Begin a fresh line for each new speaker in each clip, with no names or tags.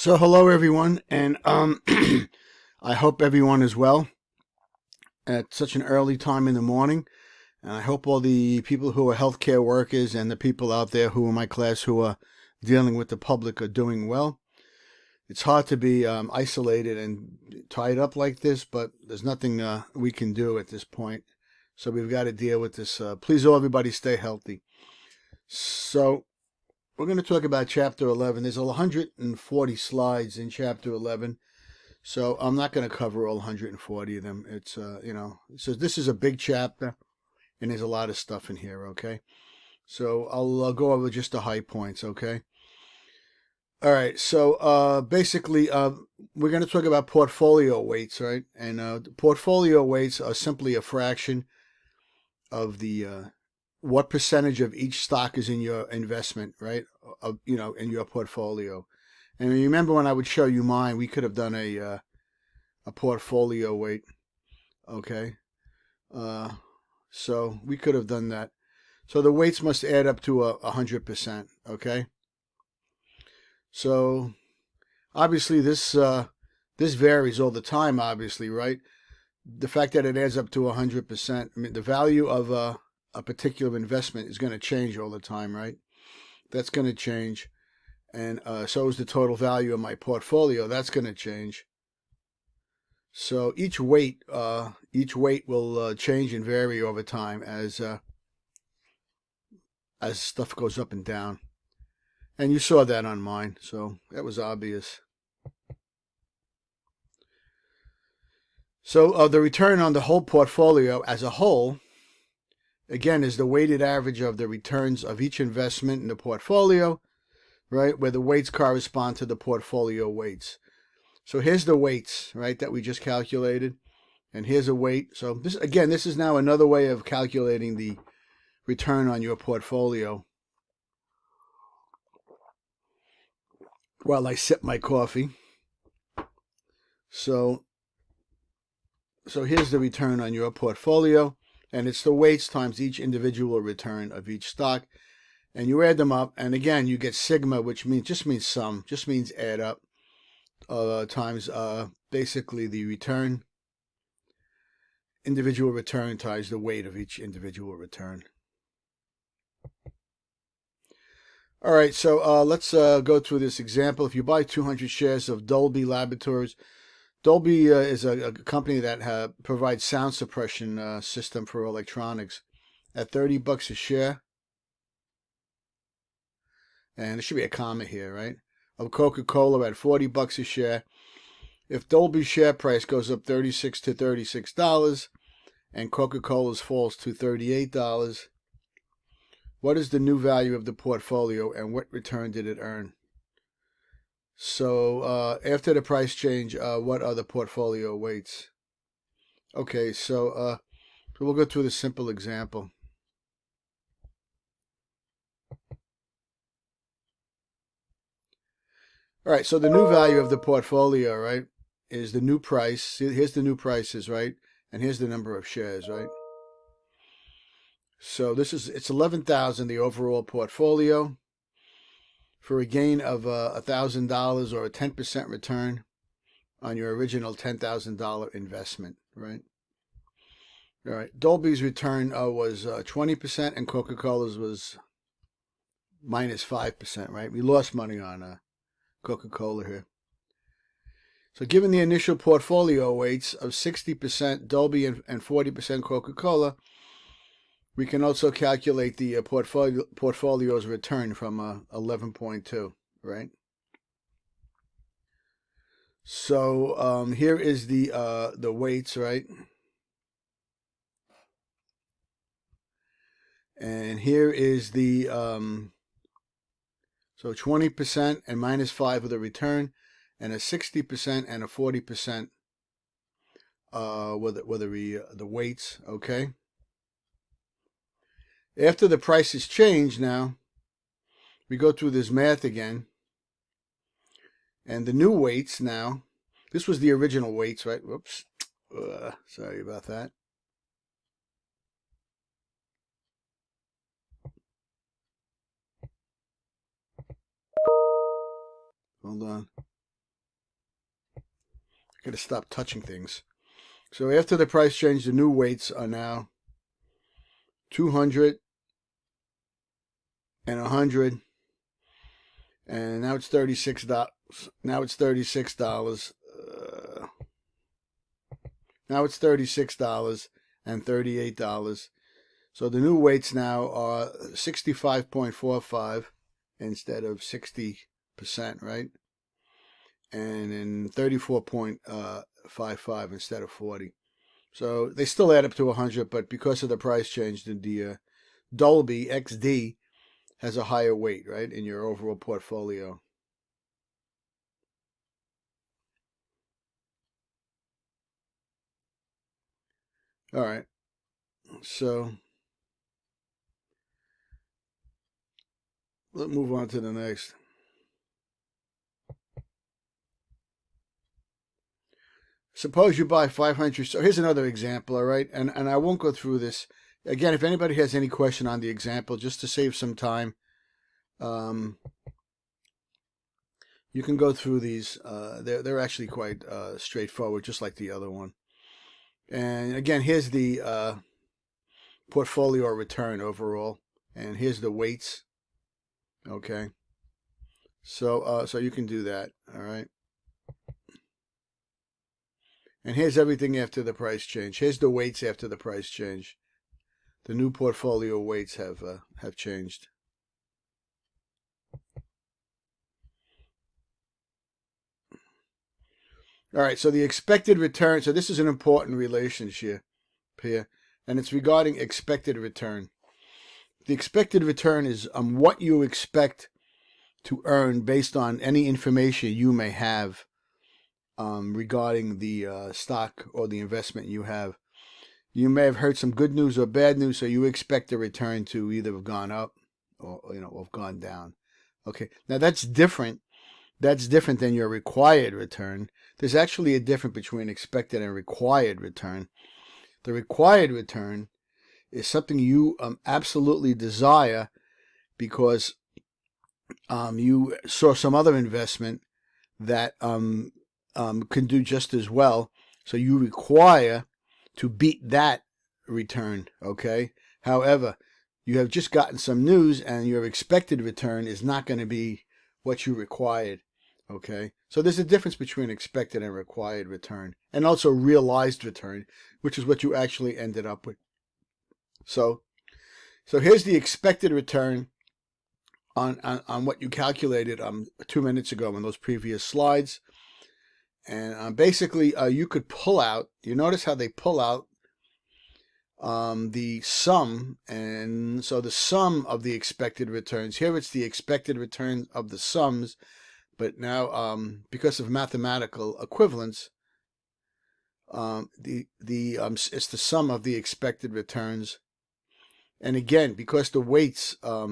So hello everyone, and I hope everyone is well at such an early time in the morning. And I hope all the people who are healthcare workers and the people out there who are in my class who are dealing with the public are doing well. It's hard to be isolated and tied up like this, but there's nothing we can do at this point. So we've got to deal with this. Please, all everybody, stay healthy. So we're going to talk about Chapter 11. There's 140 slides in Chapter 11, so I'm not going to cover all 140 of them. It's, so this is a big chapter, and there's a lot of stuff in here, okay? So I'll go over just the high points, okay? All right, so basically, we're going to talk about portfolio weights, right? And portfolio weights are simply a fraction of the what percentage of each stock is in your investment, right? In your portfolio. And remember when I would show you mine, we could have done a portfolio weight, okay? So we could have done that. So the weights must add up to 100%, okay? So obviously this varies all the time, obviously, right? The fact that it adds up to 100%, I mean, the value of a particular investment is going to change all the time, right? That's going to change. And so is the total value of my portfolio. That's going to change. So each weight will change and vary over time as stuff goes up and down. And you saw that on mine, so that was obvious. So the return on the whole portfolio as a whole, again, is the weighted average of the returns of each investment in the portfolio, right, where the weights correspond to the portfolio weights. So here's the weights, right, that we just calculated, and here's a weight. So this is now another way of calculating the return on your portfolio. While I sip my coffee. So here's the return on your portfolio, and it's the weights times each individual return of each stock, and you add them up, and again you get sigma, which means sum, just means add up, times basically the return, individual return times the weight of each individual return. All right, so let's go through this example. If you buy 200 shares of Dolby Laboratories, Dolby is a company that provides sound suppression system for electronics at $30 a share. And there should be a comma here, right? Of Coca-Cola at $40 a share. If Dolby's share price goes up $36 to $36 and Coca-Cola's falls to $38, what is the new value of the portfolio and what return did it earn? So after the price change, what are the portfolio weights? Okay, so we'll go through the simple example. All right, so the new value of the portfolio, right, is the new price. Here's the new prices, right, and here's the number of shares, right. So it's 11,000, the overall portfolio, for a gain of $1,000 or a 10% return on your original $10,000 investment, right? All right, Dolby's return was 20% and Coca-Cola's was minus 5%, right? We lost money on Coca-Cola here. So given the initial portfolio weights of 60% Dolby and 40% Coca-Cola, we can also calculate the portfolio's return from 11.2, right? So here is the weights, right? And here is the so 20% and minus 5 of the return, and a 60% and a 40% with the weights, okay? After the prices change now, we go through this math again. And the new weights now, this was the original weights, right? Whoops. Sorry about that. Hold on. I gotta stop touching things. So after the price change, the new weights are now 200 and 100, and now it's $36. Now it's $36. Now it's $36 and $38. So the new weights now are 65.45 instead of 60%, right? And in 34.55 instead of 40. So they still add up to 100, but because of the price change, the Dolby XD has a higher weight, right, in your overall portfolio. All right. So let's move on to the next. Suppose you buy 500. So here's another example, all right? And I won't go through this. Again, if anybody has any question on the example, just to save some time, you can go through these. They're actually quite straightforward, just like the other one. And again, here's the portfolio return overall, and here's the weights. Okay. So you can do that, all right? And here's everything after the price change. Here's the weights after the price change. The new portfolio weights have changed. All right, so the expected return. So this is an important relationship here, and it's regarding expected return. The expected return is what you expect to earn based on any information you may have regarding the stock or the investment you have. You may have heard some good news or bad news, so you expect the return to either have gone up or have gone down. Okay, now that's different. That's different than your required return. There's actually a difference between expected and required return. The required return is something you absolutely desire because you saw some other investment that can do just as well. So you require to beat that return, okay? However, you have just gotten some news and your expected return is not going to be what you required, okay? So there's a difference between expected and required return, and also realized return, which is what you actually ended up with. So here's the expected return on what you calculated 2 minutes ago in those previous slides. And basically, you could pull out, you notice how they pull out the sum, and so the sum of the expected returns. Here it's the expected return of the sums, but now because of mathematical equivalence, it's the sum of the expected returns. And again, because the weights are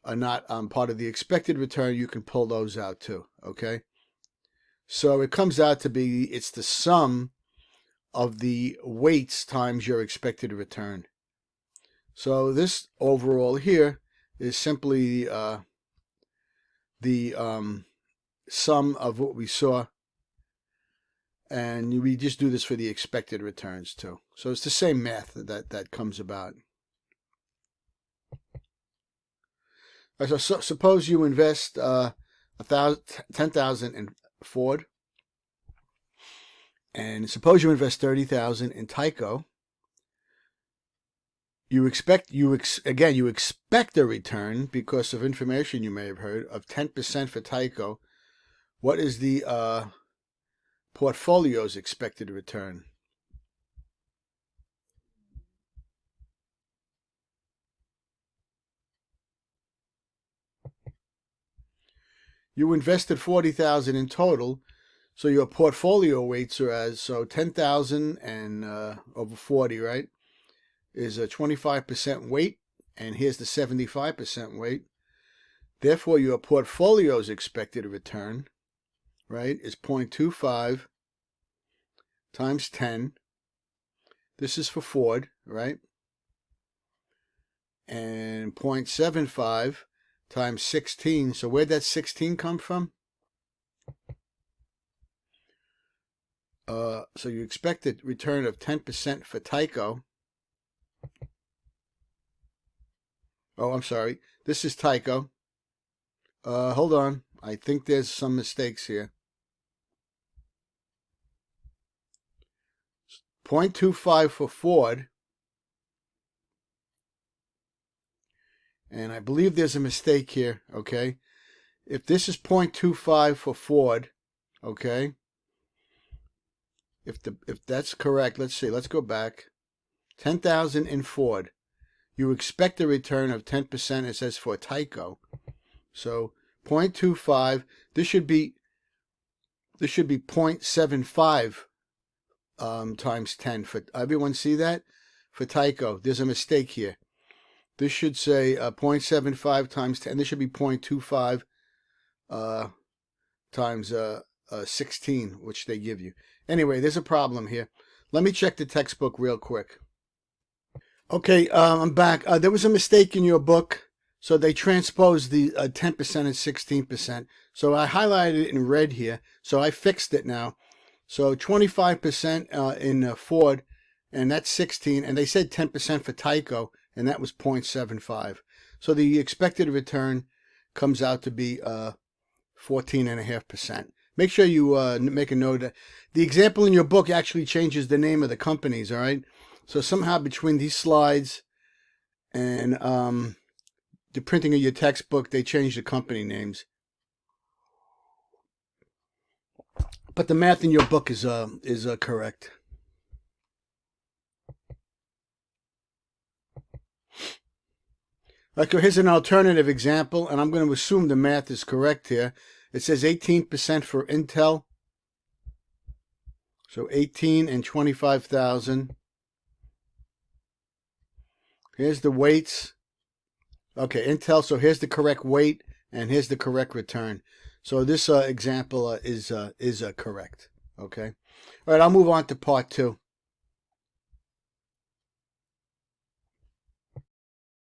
not part of the expected return, you can pull those out too, okay? So it comes out to be, it's the sum of the weights times your expected return. So this overall here is simply the sum of what we saw. And we just do this for the expected returns too. So it's the same math that comes about. So suppose you invest 10,000 in Ford, and suppose you invest 30,000 in Tyco. You expect a return because of information you may have heard of 10% for Tyco. What is the portfolio's expected return? You invested 40,000 in total, so your portfolio weights are as 10,000 and over 40, right? Is a 25% weight, and here's the 75% weight. Therefore, your portfolio's expected return, right, is 0.25 times 10. This is for Ford, right? And 0.75 times 16. So where'd that 16 come from? So you expect a return of 10% for Tyco. Oh, I'm sorry. This is Tyco. Hold on. I think there's some mistakes here. 0.25 for Ford. And I believe there's a mistake here, okay? If this is 0.25 for Ford, okay? If that's correct, let's see. Let's go back. 10,000 in Ford. You expect a return of 10%, it says, for Tyco. So 0.25, this should be 0.75 times 10. For everyone see that? For Tyco, there's a mistake here. This should say 0.75 times 10. This should be 0.25 times 16, which they give you. Anyway, there's a problem here. Let me check the textbook real quick. Okay, I'm back. There was a mistake in your book. So they transposed the 10% and 16%. So I highlighted it in red here. So I fixed it now. So 25% in Ford, and that's 16. And they said 10% for Tyco, and that was 0.75. So the expected return comes out to be 14.5%. Make sure you make a note that the example in your book actually changes the name of the companies, all right? So somehow between these slides and the printing of your textbook, they changed the company names. But the math in your book is correct. Okay, here's an alternative example, and I'm going to assume the math is correct here. It says 18% for Intel. So 18 and 25,000. Here's the weights. Okay, Intel, so here's the correct weight, and here's the correct return. So this example is correct. Okay. All right, I'll move on to part 2.